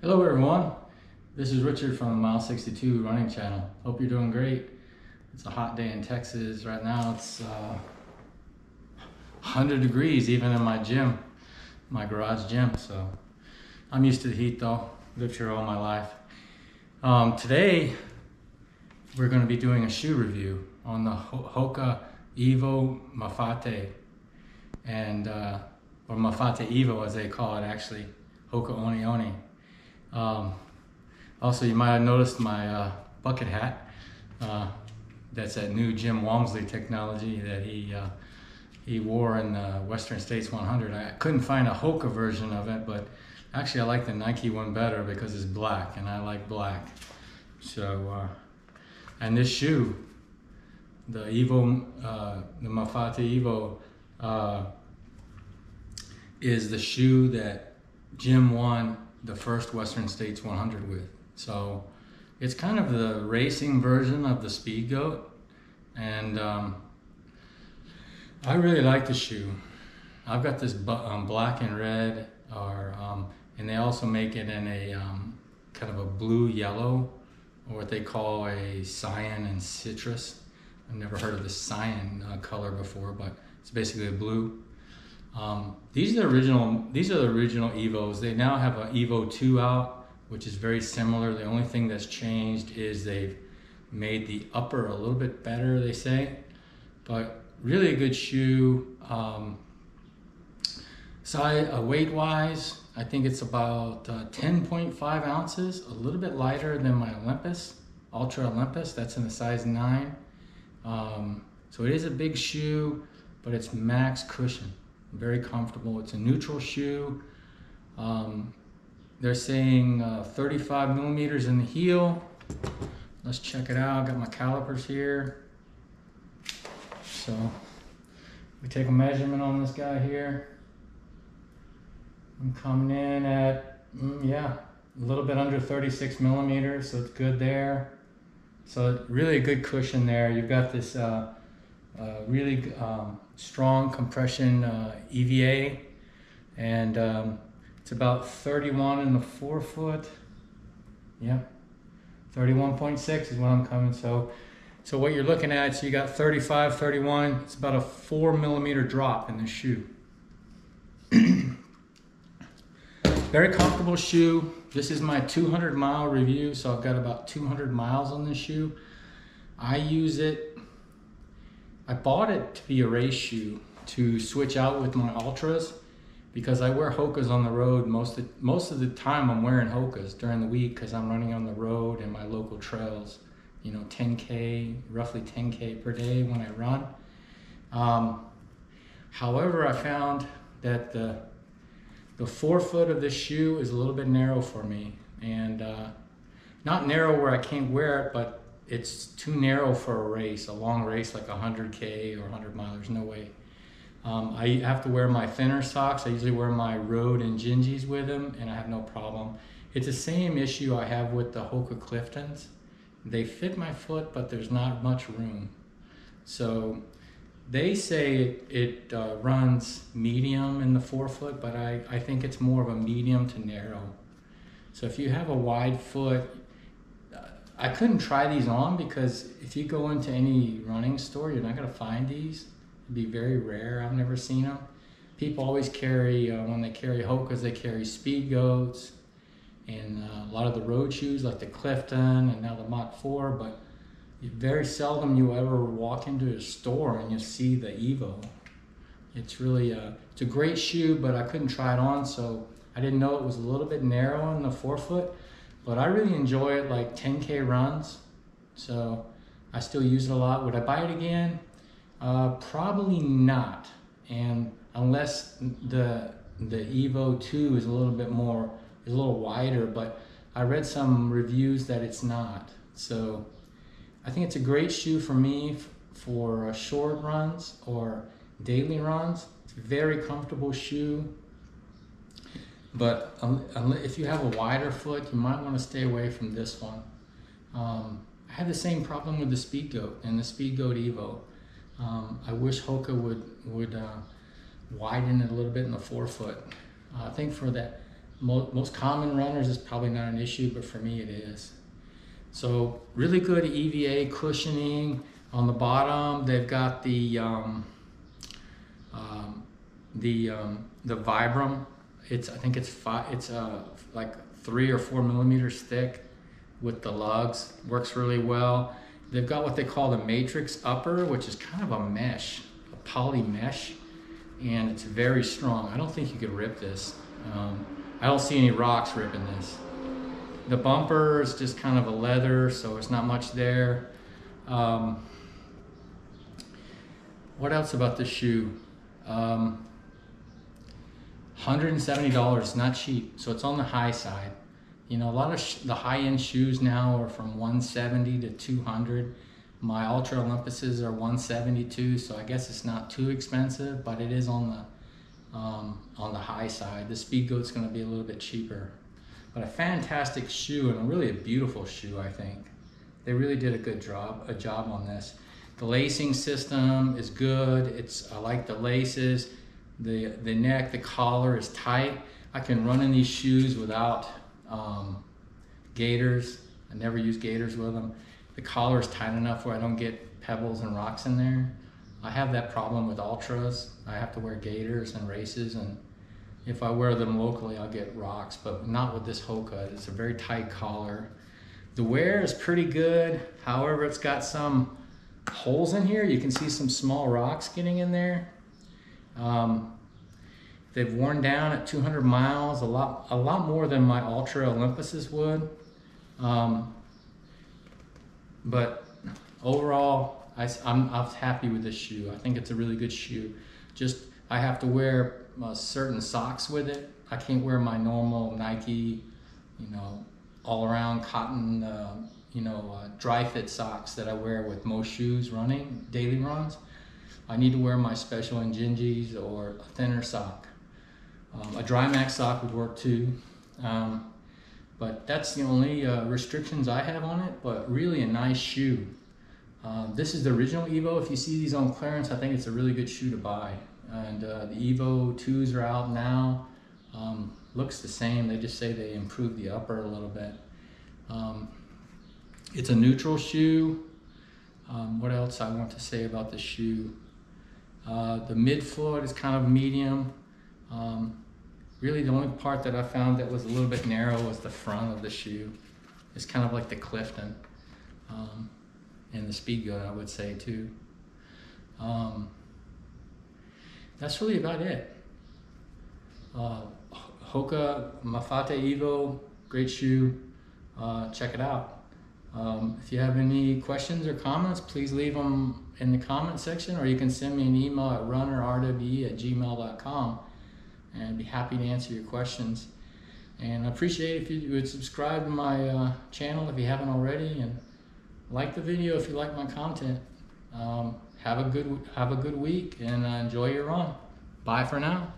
Hello everyone, this is Richard from Mile 62 Running Channel. Hope you're doing great. It's a hot day in Texas right now. It's 100 degrees even in my gym, my garage gym. So I'm used to the heat though. Lived here all my life. Today we're going to be doing a shoe review on the Hoka EVO Mafate, and or Mafate EVO as they call it actually, Hoka Oni Oni. Also, you might have noticed my bucket hat. That's that new Jim Walmsley technology that he wore in the Western States 100. I couldn't find a Hoka version of it, but actually I like the Nike one better because it's black, and I like black. So, and this shoe, the EVO, the Mafate EVO, is the shoe that Jim won the first Western States 100 with. So it's kind of the racing version of the Speed Goat, and I really like the shoe. I've got this black and red, and they also make it in a kind of a blue yellow, or what they call a cyan and citrus. I've never heard of the cyan color before, but it's basically a blue. These are the original EVOs. They now have an EVO 2 out, which is very similar. The only thing that's changed is they've made the upper a little bit better, they say. But really a good shoe. Weight-wise, I think it's about 10.5 ounces, a little bit lighter than my Olympus, Ultra Olympus. That's in the size 9. So it is a big shoe, but it's max cushion. Very comfortable. It's a neutral shoe. They're saying 35 millimeters in the heel. Let's check it out. Got my calipers here. So we take a measurement on this guy here. I'm coming in at, a little bit under 36 millimeters, so it's good there. So really a good cushion there. You've got this really strong compression EVA, and it's about 31 in the forefoot. Yep, 31.6 is what I'm coming. So what you're looking at, so you got 35, 31. It's about a 4 millimeter drop in the shoe. Very comfortable shoe. This is my 200 mile review, so I've got about 200 miles on this shoe. I use it. I bought it to be a race shoe to switch out with my Ultras, because I wear Hokas on the road most of the time. I'm wearing Hokas during the week because I'm running on the road and my local trails, 10K, roughly 10K per day when I run. However, I found that the forefoot of this shoe is a little bit narrow for me, and not narrow where I can't wear it, but it's too narrow for a race, a long race like 100K or 100 miles, no way. I have to wear my thinner socks. I usually wear my Road and Gingies with them, and I have no problem. It's the same issue I have with the Hoka Cliftons. They fit my foot, but there's not much room. So they say it runs medium in the forefoot, but I think it's more of a medium to narrow. So if you have a wide foot, I couldn't try these on, because if you go into any running store, you're not going to find these. It'd be very rare. I've never seen them. People always carry, when they carry Hokas, they carry Speed Goats and a lot of the road shoes like the Clifton and now the Mach 4, but very seldom you ever walk into a store and you see the EVO. It's really it's a great shoe, but I couldn't try it on, so I didn't know it was a little bit narrow in the forefoot. But I really enjoy it, like 10K runs, so I still use it a lot. Would I buy it again? Probably not, and unless the EVO 2 is a little bit more, is a little wider, but I read some reviews that it's not. So I think it's a great shoe for me for short runs or daily runs. It's a very comfortable shoe. But if you have a wider foot, you might want to stay away from this one. I had the same problem with the Speed Goat and the Speed Goat EVO. I wish Hoka would widen it a little bit in the forefoot. I think for that most common runners it's probably not an issue, but for me it is. So really good EVA cushioning on the bottom. They've got the Vibram. I think it's like 3 or 4 millimeters thick with the lugs. Works really well. They've got what they call the matrix upper, which is kind of a mesh, a poly mesh, and it's very strong. I don't think you could rip this. I don't see any rocks ripping this. The bumper is just kind of a leather, so it's not much there. What else about this shoe? $170, not cheap, so it's on the high side. You know, a lot of the high-end shoes now are from $170 to $200. My Ultra Olympuses are $172, so I guess it's not too expensive, but it is on the high side. The Speedgoat's going to be a little bit cheaper, but a fantastic shoe and really a beautiful shoe. I think they really did a good job on this. The lacing system is good. I like the laces. The neck, the collar is tight. I can run in these shoes without gaiters. I never use gaiters with them. The collar is tight enough where I don't get pebbles and rocks in there. I have that problem with Ultras. I have to wear gaiters and races, and if I wear them locally I'll get rocks, but not with this Hoka. It's a very tight collar. The wear is pretty good. However, it's got some holes in here. You can see some small rocks getting in there. They've worn down at 200 miles, a lot more than my Ultra Olympuses would. But overall, I'm happy with this shoe. I think it's a really good shoe. Just, I have to wear certain socks with it. I can't wear my normal Nike, all around cotton, dry fit socks that I wear with most shoes running, daily runs. I need to wear my special Injinjis or a thinner sock. A dry max sock would work too. But that's the only restrictions I have on it, but really a nice shoe. This is the original EVO. If you see these on clearance, I think it's a really good shoe to buy. And the EVO 2s are out now. Looks the same, they just say they improved the upper a little bit. It's a neutral shoe. What else I want to say about the shoe? The midfoot is kind of medium. Really the only part that I found that was a little bit narrow was the front of the shoe. It's kind of like the Clifton and the Speedgoat, I would say too. That's really about it. Hoka Mafate EVO, great shoe. Check it out. If you have any questions or comments, please leave them in the comment section, or you can send me an email at runnerrwe@gmail.com, and I'd be happy to answer your questions. And I appreciate if you would subscribe to my channel if you haven't already, and like the video if you like my content. Have a good week, and enjoy your run. Bye for now.